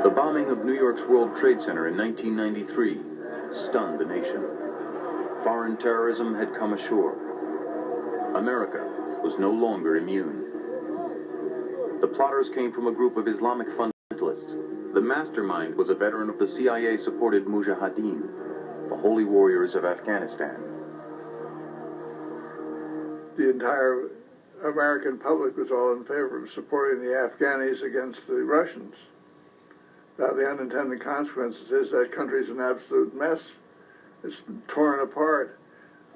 The bombing of New York's World Trade Center in 1993 stunned the nation. Foreign terrorism had come ashore. America was no longer immune. The plotters came from a group of Islamic fundamentalists. The mastermind was a veteran of the CIA-supported Mujahideen, the holy warriors of Afghanistan. The entire American public was all in favor of supporting the Afghanis against the Russians. Now, the unintended consequences is that country's an absolute mess. It's torn apart.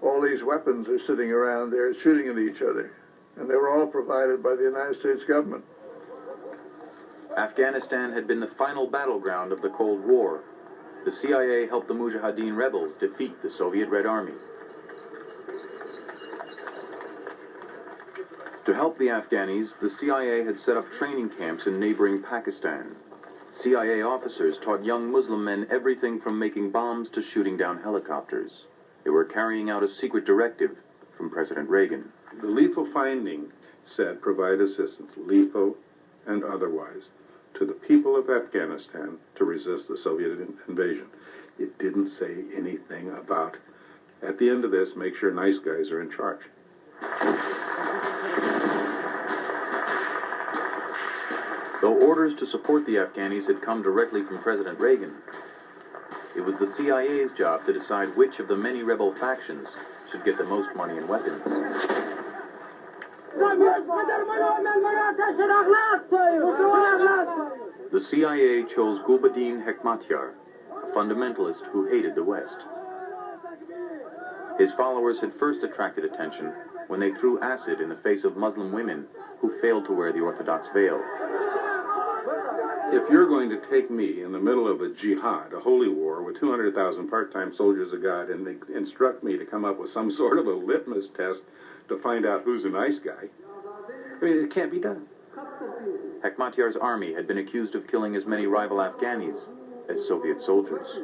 All these weapons are sitting around there shooting at each other. And they were all provided by the United States government. Afghanistan had been the final battleground of the Cold War. The CIA helped the Mujahideen rebels defeat the Soviet Red Army. To help the Afghanis, the CIA had set up training camps in neighboring Pakistan. CIA officers taught young Muslim men everything from making bombs to shooting down helicopters. They were carrying out a secret directive from President Reagan. The lethal finding said provide assistance, lethal and otherwise, to the people of Afghanistan to resist the Soviet invasion. It didn't say anything about, at the end of this, make sure nice guys are in charge. Though orders to support the Afghanis had come directly from President Reagan, it was the CIA's job to decide which of the many rebel factions should get the most money and weapons. The CIA chose Gulbuddin Hekmatyar, a fundamentalist who hated the West. His followers had first attracted attention when they threw acid in the face of Muslim women who failed to wear the Orthodox veil. If you're going to take me in the middle of a jihad, a holy war, with 200,000 part-time soldiers of God, and they instruct me to come up with some sort of a litmus test to find out who's a nice guy, I mean, it can't be done. Hekmatyar's army had been accused of killing as many rival Afghanis as Soviet soldiers.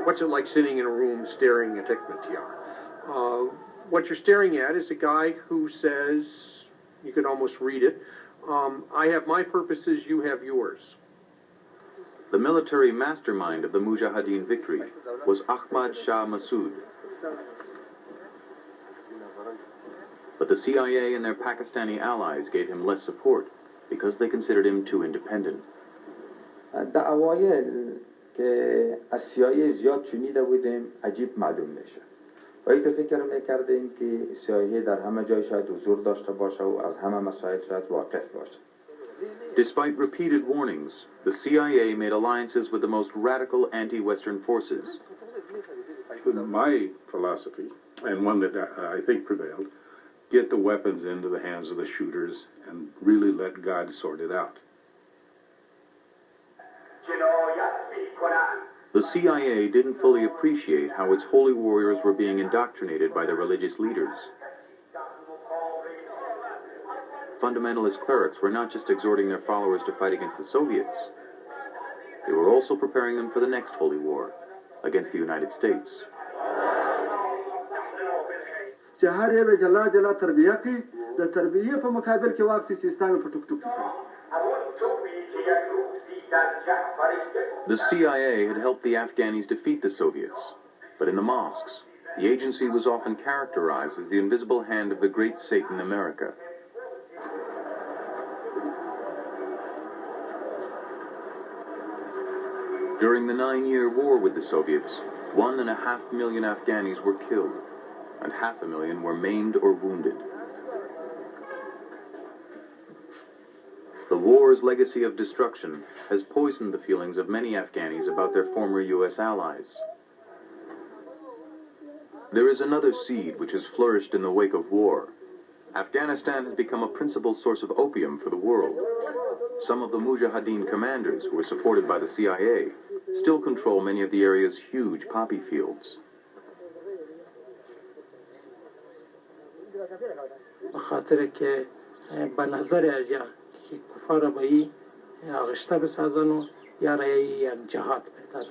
What's it like sitting in a room staring at Hekmatyar? What you're staring at is a guy who says, you could almost read it, I have my purposes, you have yours. The military mastermind of the Mujahideen victory was Ahmad Shah Massoud. But the CIA and their Pakistani allies gave him less support because they considered him too independent. که از CIA زیاد شنیده بودیم عجیب معلوم میشه. و این فکر میکردیم که CIA در همه جای شاید حضور داشته باشه و از همه مسائل شاید واقف باشه. Despite repeated warnings, the CIA made alliances with the most radical anti-Western forces. My philosophy, and one that I think prevailed, get the weapons into the hands of the shooters and really let God sort it out. The CIA didn't fully appreciate how its holy warriors were being indoctrinated by the religious leaders. Fundamentalist clerics were not just exhorting their followers to fight against the Soviets, they were also preparing them for the next holy war, against the United States. The CIA had helped the Afghanis defeat the Soviets, but in the mosques, the agency was often characterized as the invisible hand of the great Satan America. During the 9-year war with the Soviets, 1.5 million Afghanis were killed, and 500,000 were maimed or wounded. The war's legacy of destruction has poisoned the feelings of many Afghanis about their former U.S. allies. There is another seed which has flourished in the wake of war. Afghanistan has become a principal source of opium for the world. Some of the Mujahideen commanders, who were supported by the CIA, still control many of the area's huge poppy fields. که به نظر از یک کفار بایی آغشته بسازن و یا رای جهاد بهتر.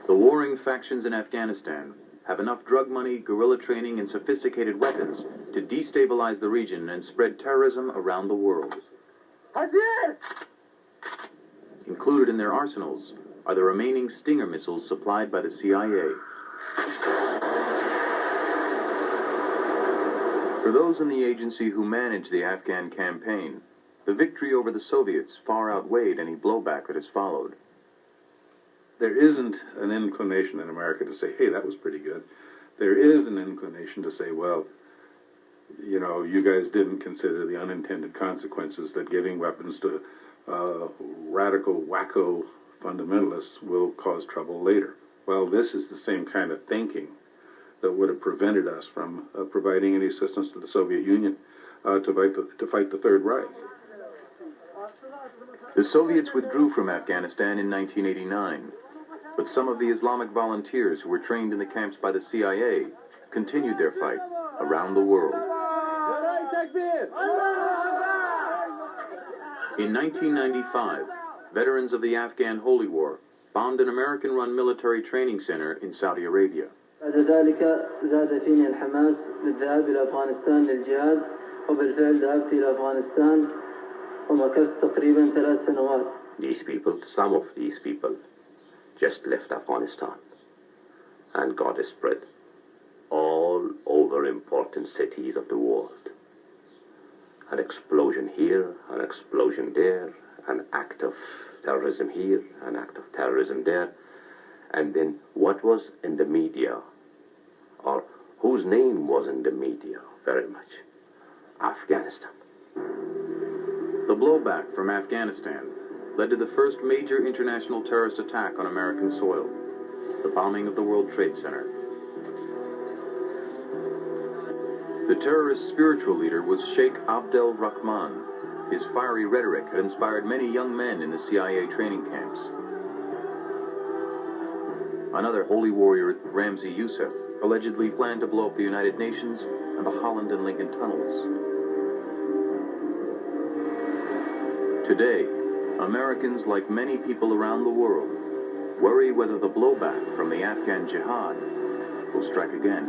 The warring factions in Afghanistan have enough drug money, guerrilla training, and sophisticated weapons to destabilize the region and spread terrorism around the world. Included in their arsenals are the remaining Stinger missiles supplied by the CIA. For those in the agency who managed the Afghan campaign, the victory over the Soviets far outweighed any blowback that has followed. There isn't an inclination in America to say, hey, that was pretty good. There is an inclination to say, well, you know, you guys didn't consider the unintended consequences that giving weapons to radical, wacko fundamentalists will cause trouble later. Well, this is the same kind of thinking that would have prevented us from providing any assistance to the Soviet Union to fight the Third Reich. The Soviets withdrew from Afghanistan in 1989, but some of the Islamic volunteers who were trained in the camps by the CIA continued their fight around the world. In 1995, veterans of the Afghan Holy War bombed an American-run military training center in Saudi Arabia. بعد ذلك زاد فيني الحماس بالذهاب إلى أفغانستان للجهاد وبالفعل ذهبت إلى أفغانستان ومكثت تقريبا 3 سنوات. These people, some of these people, just left Afghanistan and got a spread all over important cities of the world. An explosion here, an explosion there, an act of terrorism here, an act of terrorism there. And then what was in the media, or whose name was in the media very much? Afghanistan. The blowback from Afghanistan led to the first major international terrorist attack on American soil, the bombing of the World Trade Center. The terrorist's spiritual leader was Sheikh Abdel Rahman. His fiery rhetoric had inspired many young men in the CIA training camps. Another holy warrior, Ramzi Youssef, allegedly planned to blow up the United Nations and the Holland and Lincoln tunnels. Today, Americans, like many people around the world, worry whether the blowback from the Afghan jihad will strike again.